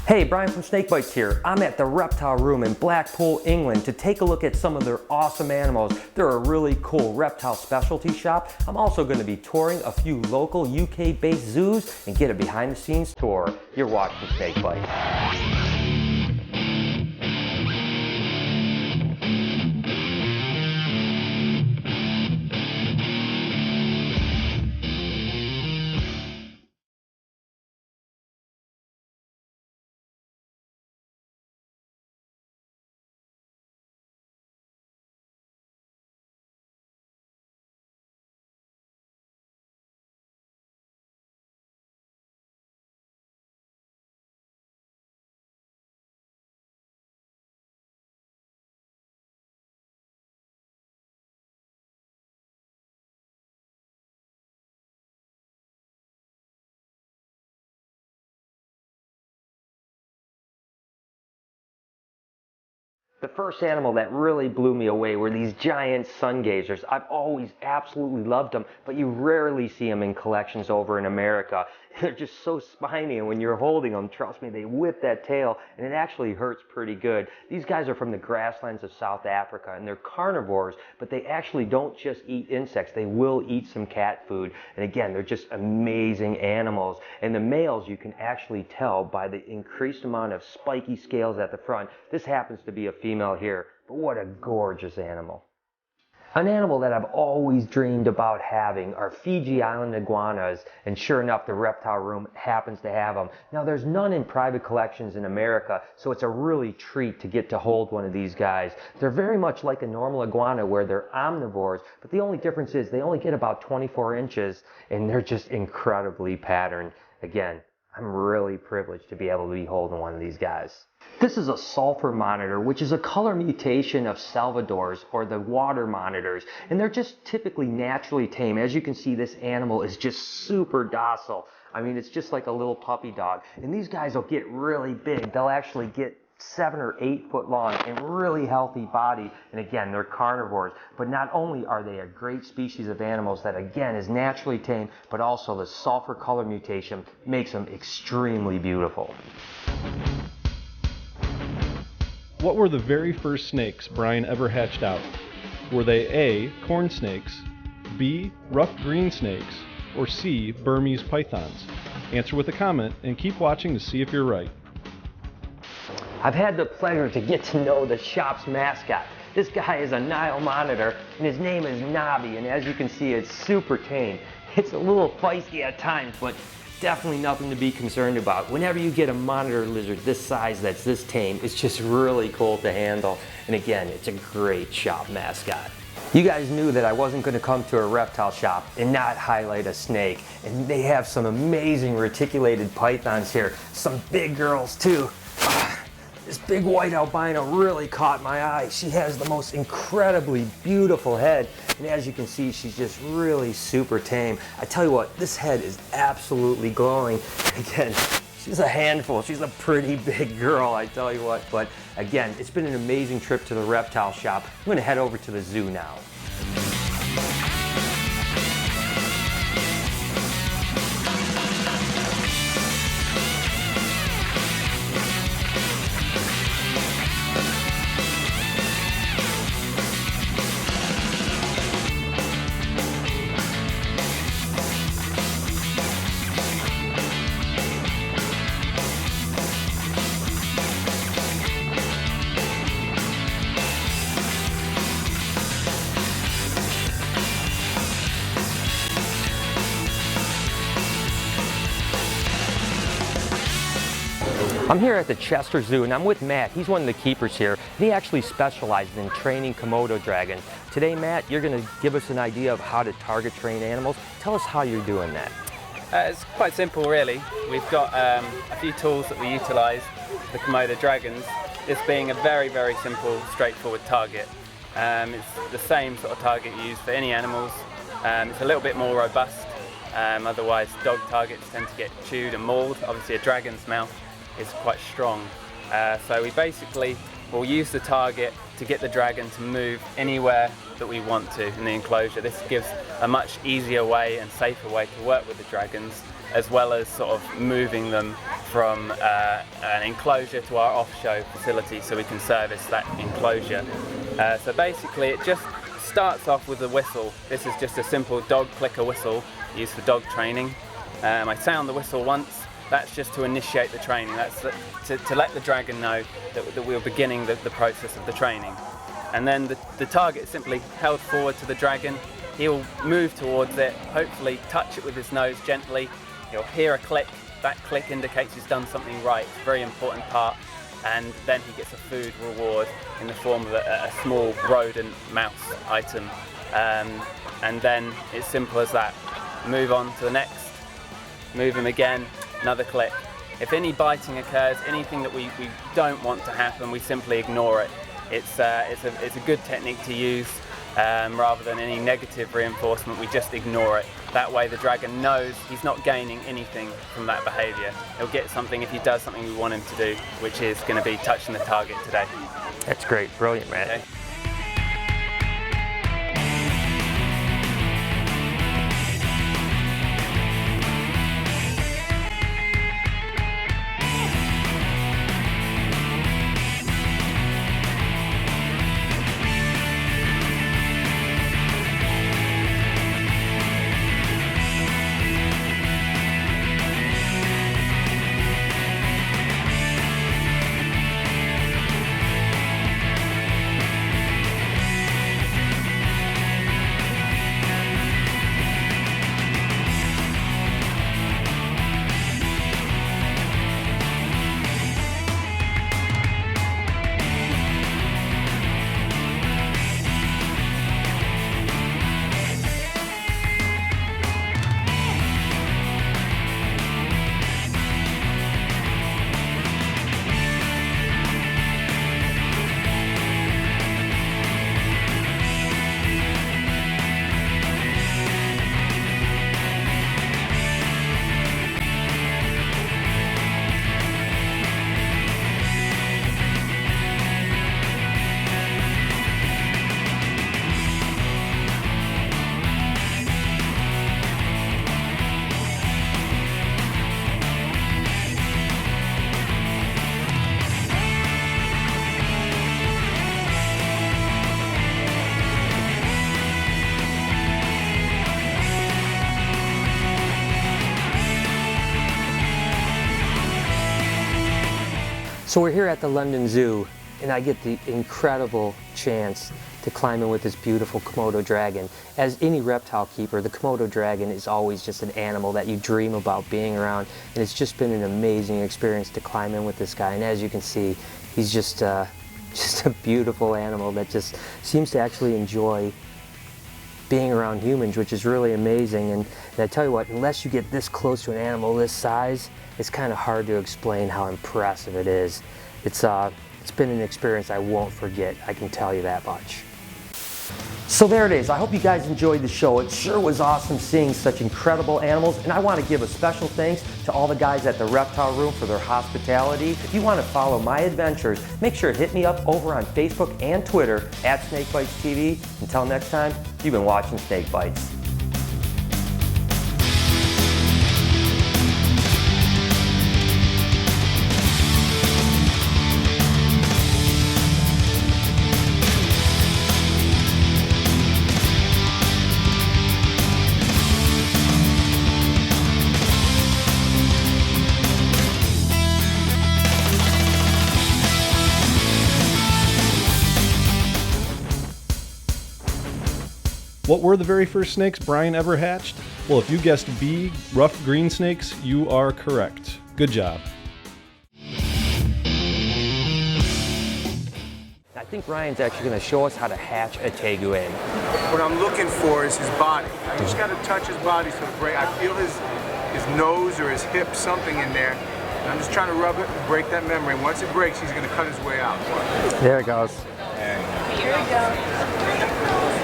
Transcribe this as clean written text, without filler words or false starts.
Hey, Brian from SnakeBytes here. I'm at the Reptile Room in Blackpool, England to take a look at some of their awesome animals. They're a really cool reptile specialty shop. I'm also going to be touring a few local UK-based zoos and get a behind-the-scenes tour. You're watching SnakeBytes. The first animal that really blew me away were these giant sun gazers. I've always absolutely loved them, but you rarely see them in collections over in America. They're just so spiny, and when you're holding them, trust me, they whip that tail, and it actually hurts pretty good. These guys are from the grasslands of South Africa, and they're carnivores, but they actually don't just eat insects. They will eat some cat food. And again, they're just amazing animals. And the males, you can actually tell by the increased amount of spiky scales at the front. This happens to be a female here, but what a gorgeous animal. An animal that I've always dreamed about having are Fiji Island iguanas, and sure enough, the Reptile Room happens to have them. Now, there's none in private collections in America, so it's a really treat to get to hold one of these guys. They're very much like a normal iguana where they're omnivores, but the only difference is they only get about 24 inches, and they're just incredibly patterned. Again, I'm really privileged to be able to be holding one of these guys. This is a sulfur monitor, which is a color mutation of Salvador's, or the water monitors, and they're just typically naturally tame. As you can see, this animal is just super docile. I mean, it's just like a little puppy dog. And these guys will get really big. They'll actually get 7 or 8 foot long and really healthy body. And again, they're carnivores. But not only are they a great species of animals that again is naturally tame, but also the sulfur color mutation makes them extremely beautiful. What were the very first snakes Brian ever hatched out? Were they A, corn snakes, B, rough green snakes, or C, Burmese pythons? Answer with a comment and keep watching to see if you're right. I've had the pleasure to get to know the shop's mascot. This guy is a Nile monitor, and his name is Nabi, and as you can see, it's super tame. It's a little feisty at times, but definitely nothing to be concerned about. Whenever you get a monitor lizard this size that's this tame, it's just really cool to handle. And again, it's a great shop mascot. You guys knew that I wasn't going to come to a reptile shop and not highlight a snake. And they have some amazing reticulated pythons here. Some big girls too. This big white albino really caught my eye. She has the most incredibly beautiful head. And as you can see, she's just really super tame. I tell you what, this head is absolutely glowing. Again, she's a handful. She's a pretty big girl, I tell you what. But again, it's been an amazing trip to the reptile shop. I'm gonna head over to the zoo now. I'm here at the Chester Zoo, and I'm with Matt. He's one of the keepers here. He actually specializes in training Komodo dragons. Today, Matt, you're going to give us an idea of how to target train animals. Tell us how you're doing that. It's quite simple, really. We've got a few tools that we utilise for Komodo dragons, this being a very, very simple, straightforward target. It's the same sort of target you use for any animals. It's a little bit more robust. Otherwise, dog targets tend to get chewed and mauled. Obviously, a dragon's mouth is quite strong. So we basically will use the target to get the dragon to move anywhere that we want to in the enclosure. This gives a much easier way and safer way to work with the dragons as well as sort of moving them from an enclosure to our off-show facility so we can service that enclosure. So basically it just starts off with a whistle. This is just a simple dog clicker whistle used for dog training. I sound the whistle once. That's just to initiate the training. That's to let the dragon know that we're beginning the process of the training. And then the target is simply held forward to the dragon. He'll move towards it, hopefully touch it with his nose gently. He'll hear a click. That click indicates he's done something right. It's a very important part. And then he gets a food reward in the form of a small rodent mouse item. And then it's simple as that. Move on to the next. Move him again. Another click. If any biting occurs, anything that we don't want to happen, we simply ignore it. It's a good technique to use rather than any negative reinforcement. We just ignore it. That way the dragon knows he's not gaining anything from that behavior. He'll get something if he does something we want him to do, which is going to be touching the target today. That's great. Brilliant, man. Okay. So we're here at the London Zoo, and I get the incredible chance to climb in with this beautiful Komodo dragon. As any reptile keeper, the Komodo dragon is always just an animal that you dream about being around, and it's just been an amazing experience to climb in with this guy. And as you can see, he's just a beautiful animal that just seems to actually enjoy being around humans, which is really amazing. And I tell you what, unless you get this close to an animal this size, it's kind of hard to explain how impressive it is. It's been an experience I won't forget, I can tell you that much. So there it is. I hope you guys enjoyed the show. It sure was awesome seeing such incredible animals, and I want to give a special thanks to all the guys at the Reptile Room for their hospitality. If you want to follow my adventures, make sure to hit me up over on Facebook and Twitter at SnakeBytesTV. Until next time, you've been watching Snake Bites. What were the very first snakes Brian ever hatched? Well, if you guessed B, rough green snakes, you are correct. Good job. I think Ryan's actually going to show us how to hatch a Tegu egg. What I'm looking for is his body. I just got to touch his body so to break. I feel his nose or his hip, something in there. And I'm just trying to rub it and break that membrane. Once it breaks, he's going to cut his way out. There it goes. And Here we go.